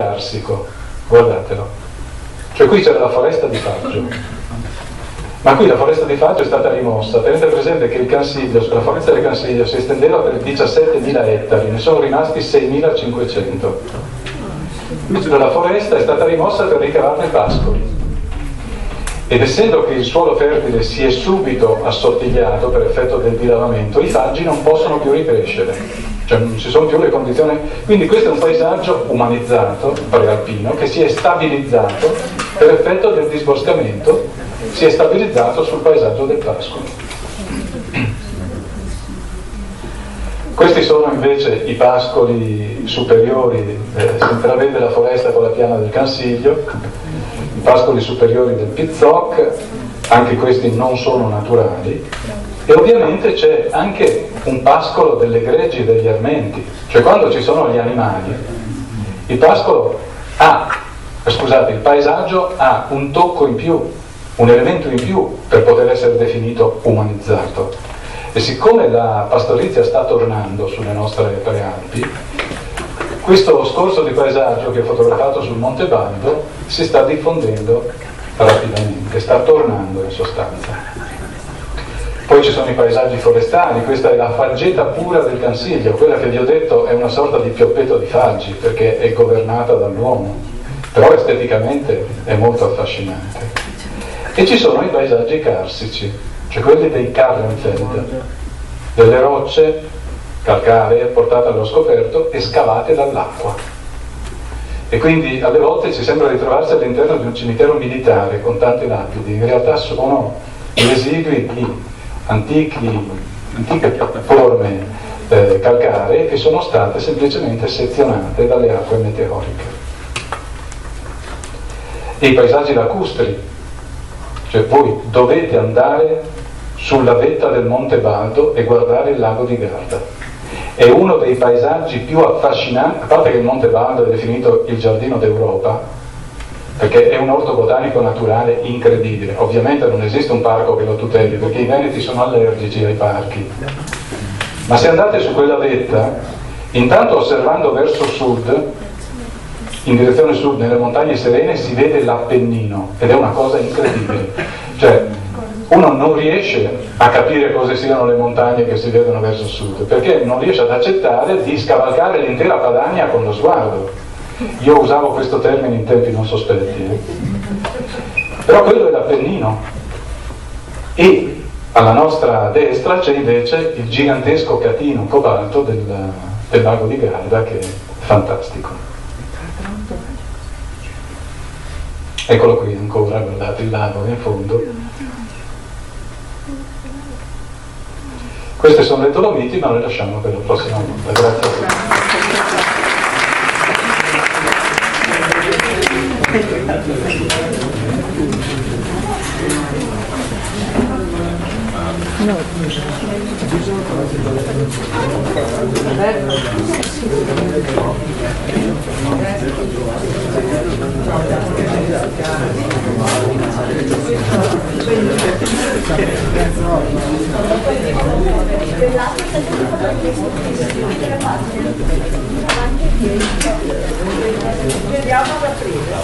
Carsico, guardatelo. Cioè qui c'era la foresta di Faggio, ma qui la foresta di Faggio è stata rimossa. Tenete presente che il Cansiglio, la foresta del Cansiglio si estendeva per 17.000 ettari, ne sono rimasti 6.500. La foresta è stata rimossa per ricavarne pascoli. Ed essendo che il suolo fertile si è subito assottigliato per effetto del dilavamento, i faggi non possono più ricrescere, cioè non ci sono più le condizioni. Quindi questo è un paesaggio umanizzato, prealpino, che si è stabilizzato per effetto del disboscamento, si è stabilizzato sul paesaggio del pascolo. Questi sono invece i pascoli superiori, si intravede la foresta con la piana del Cansiglio, i pascoli superiori del Pizzoc, anche questi non sono naturali, e ovviamente c'è anche un pascolo delle greggi e degli ermenti, cioè quando ci sono gli animali, il pascolo il paesaggio ha un tocco in più, un elemento in più per poter essere definito umanizzato. E siccome la pastorizia sta tornando sulle nostre prealpi, questo scorso di paesaggio che ho fotografato sul Monte Baldo si sta diffondendo rapidamente, sta tornando in sostanza. Poi ci sono i paesaggi forestali, questa è la faggeta pura del Cansiglio, quella che vi ho detto è una sorta di pioppeto di faggi perché è governata dall'uomo, però esteticamente è molto affascinante. E ci sono i paesaggi carsici, cioè quelli dei Karlenfeld, delle rocce calcaree portate allo scoperto e scavate dall'acqua. E quindi alle volte ci sembra di trovarsi all'interno di un cimitero militare con tante lapidi, in realtà sono residui di antiche forme calcaree che sono state semplicemente sezionate dalle acque meteoriche. E i paesaggi lacustri, cioè voi dovete andare sulla vetta del Monte Baldo e guardare il lago di Garda. È uno dei paesaggi più affascinanti, a parte che il Monte Baldo è definito il giardino d'Europa, perché è un orto botanico naturale incredibile. Ovviamente non esiste un parco che lo tuteli, perché i veneti sono allergici ai parchi. Ma se andate su quella vetta, intanto osservando verso sud, in direzione sud, nelle montagne serene, si vede l'Appennino, ed è una cosa incredibile. Cioè, uno non riesce a capire cosa siano le montagne che si vedono verso sud, perché non riesce ad accettare di scavalcare l'intera Padania con lo sguardo. Io usavo questo termine in tempi non sospetti, però quello è l'Appennino. E alla nostra destra c'è invece il gigantesco catino cobalto del lago di Garda, che è fantastico. Eccolo qui ancora, guardate il lago in fondo. Queste sono le Dolomiti, ma le lasciamo per la prossima volta. Grazie a tutti. Vediamo da prima.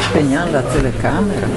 Spegniamo la telecamera.